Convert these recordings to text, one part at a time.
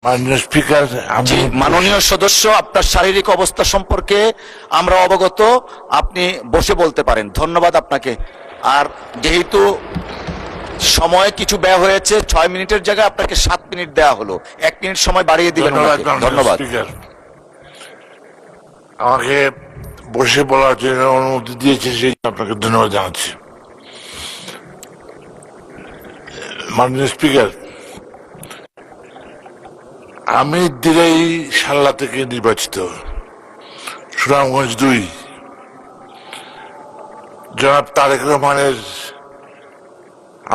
মাননীয় স্পিকার, জি, মাননীয় সদস্য, আপনার শারীরিক অবস্থা সম্পর্কে আমরা অবগত, আপনি বসে বলতে পারেন। ধন্যবাদ আপনাকে। আর যেহেতু সময় কিছু ব্যয় হয়েছে, 6 মিনিটের জায়গায় আপনাকে 7 মিনিট দেওয়া হলো, 1 মিনিট সময় বাড়িয়ে দিলেন। ধন্যবাদ ওনাকে মাননীয় ধন্যবাদ। স্পিকার, আমাকে বসে বলার জন্য অনুমতি দিয়েছে, সেই জন্য আপনাকে ধন্যবাদ জানাচ্ছি। মাননীয় স্পিকার, আমি দিলাই সাল্লা থেকে নির্বাচিত, সুনামগঞ্জ 2। জনাব তারেক রহমানের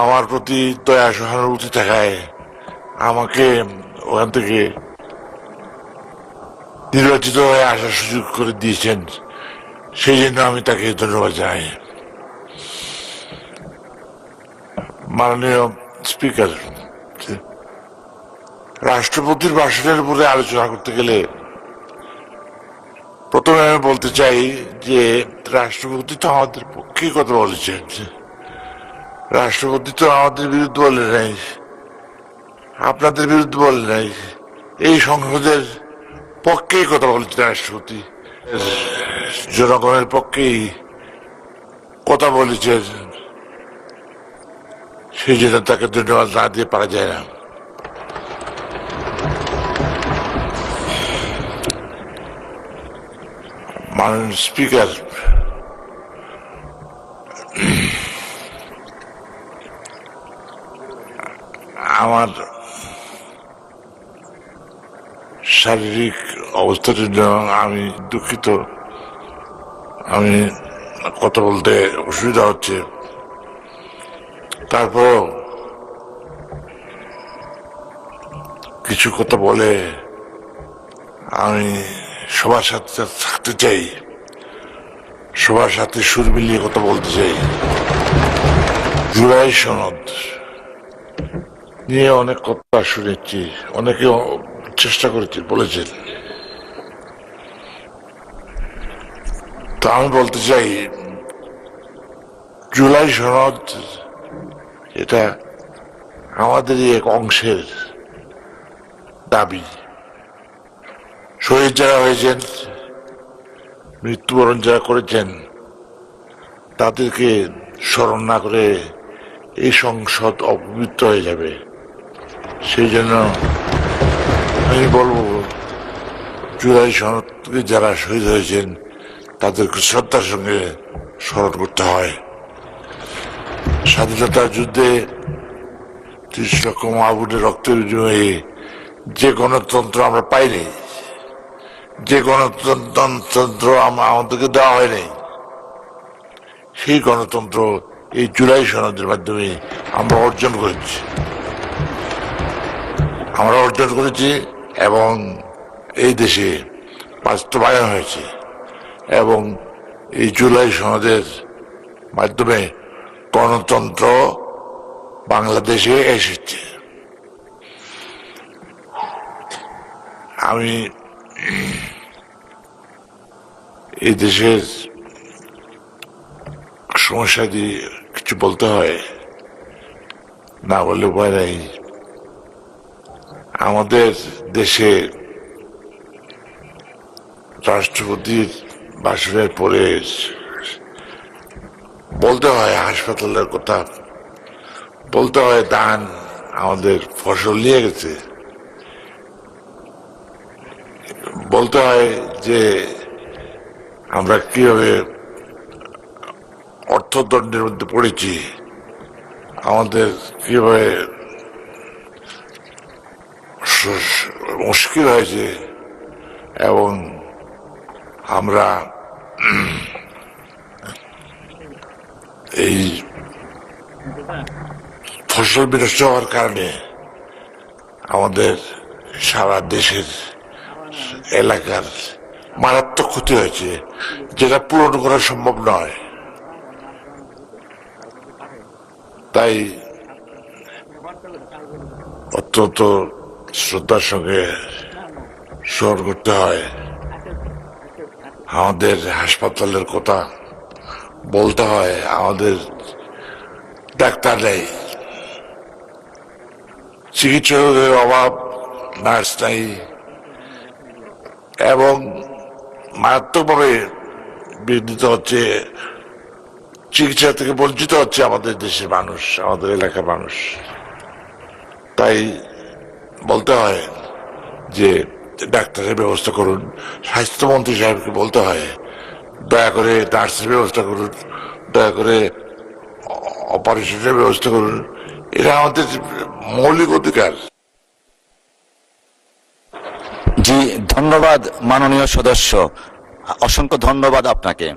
আমার প্রতি দয়া সহানুভূতি থাকায় আমাকে ওখান থেকে নির্বাচিত হয়ে আসার সুযোগ করে দিয়েছেন, সেই জন্য আমি তাকে ধন্যবাদ জানাই। মাননীয় স্পিকার, রাষ্ট্রপতির ভাষণের উপরে আলোচনা করতে গেলে প্রথমে আমি বলতে চাই যে রাষ্ট্রপতি তো আমাদের পক্ষে কথা বলেছেন, রাষ্ট্রপতি তো আমাদের বিরুদ্ধে বলে নাই, আপনাদের বিরুদ্ধে বলে নাই, এই সংসদের পক্ষেই কথা বলেছেন রাষ্ট্রপতি, জনগণের পক্ষেই কথা বলেছেন, সেই জন্য তাকে ধন্যবাদ না দিয়ে পারা যায় না। মাননীয় স্পিকার, আমার শারীরিক অবস্থার জন্য আমি দুঃখিত, আমি কথা বলতে অসুবিধা হচ্ছে। তারপর কিছু কথা বলে আমি সবার সাথে থাকতে চাই, সবার সাথে সুর মিলিয়ে কথা বলতে চাই। জুলাই সনদ নিয়ে অনেক কথা শুনেছি, অনেকে চেষ্টা করেছে, বলেছেন। তো আমি বলতে চাই, জুলাই সনদ এটা আমাদেরই এক অংশের দাবি। শহীদ যারা হয়েছেন, মৃত্যুবরণ যারা করেছেন, তাদেরকে স্মরণ না করে এই সংসদ অপবিত্র হয়ে যাবে। সেই জন্য আমি বলবো, জুলাই সনদকে যারা শহীদ হয়েছেন তাদেরকে শ্রদ্ধার সঙ্গে স্মরণ করতে হয়। স্বাধীনতার যুদ্ধে 30 লক্ষ মাহবুবের রক্তের বিনিময়ে যে গণতন্ত্র আমরা পাইনি, যে গণতন্ত্র আমাদেরকে দেওয়া হয়নি, সেই গণতন্ত্র এই জুলাই সনদের মাধ্যমে আমরা অর্জন করেছি, এবং এই দেশে বাস্তবায়ন হয়েছে, এবং এই জুলাই সনদের মাধ্যমে গণতন্ত্র বাংলাদেশে এসেছে। আমি এই দেশের সমস্যা দিয়ে কিছু বলতে হয়, না বললে উপায় নাই। আমাদের দেশে রাষ্ট্রপতির ভাষণের পরে বলতে হয় হাসপাতালের কথা, বলতে হয় ধান আমাদের ফসল নিয়ে গেছে, বলতে হয় যে আমরা কিভাবে অর্থদণ্ডের মধ্যে পড়েছি, আমাদের কিভাবে মুশকিল হয়েছে, এবং আমরা এই ফসল বিনষ্ট হওয়ার কারণে আমাদের সারা দেশের এলাকার মারাত্মক ক্ষতি হয়েছে, যেটা পূরণ করা সম্ভব নয়। তাই অত্যন্ত শ্রদ্ধার সঙ্গে স্মরণ করতে হয়, আমাদের হাসপাতালের কথা বলতে হয়, আমাদের ডাক্তার নেই, চিকিৎসকের অভাব নার্স নাই, এবং মারাত্মকভাবে বিঘ্নিত হচ্ছে, চিকিৎসা থেকে বঞ্চিত হচ্ছে আমাদের দেশের মানুষ, আমাদের এলাকার মানুষ। তাই বলতে হয় যে ডাক্তারের ব্যবস্থা করুন, স্বাস্থ্যমন্ত্রী সাহেবকে বলতে হয় দয়া করে নার্সের ব্যবস্থা করুন, দয়া করে অপারেশনের ব্যবস্থা করুন। এটা আমাদের মৌলিক অধিকার। জি, ধন্যবাদ মাননীয় সদস্য, অসংখ্য ধন্যবাদ আপনাকে।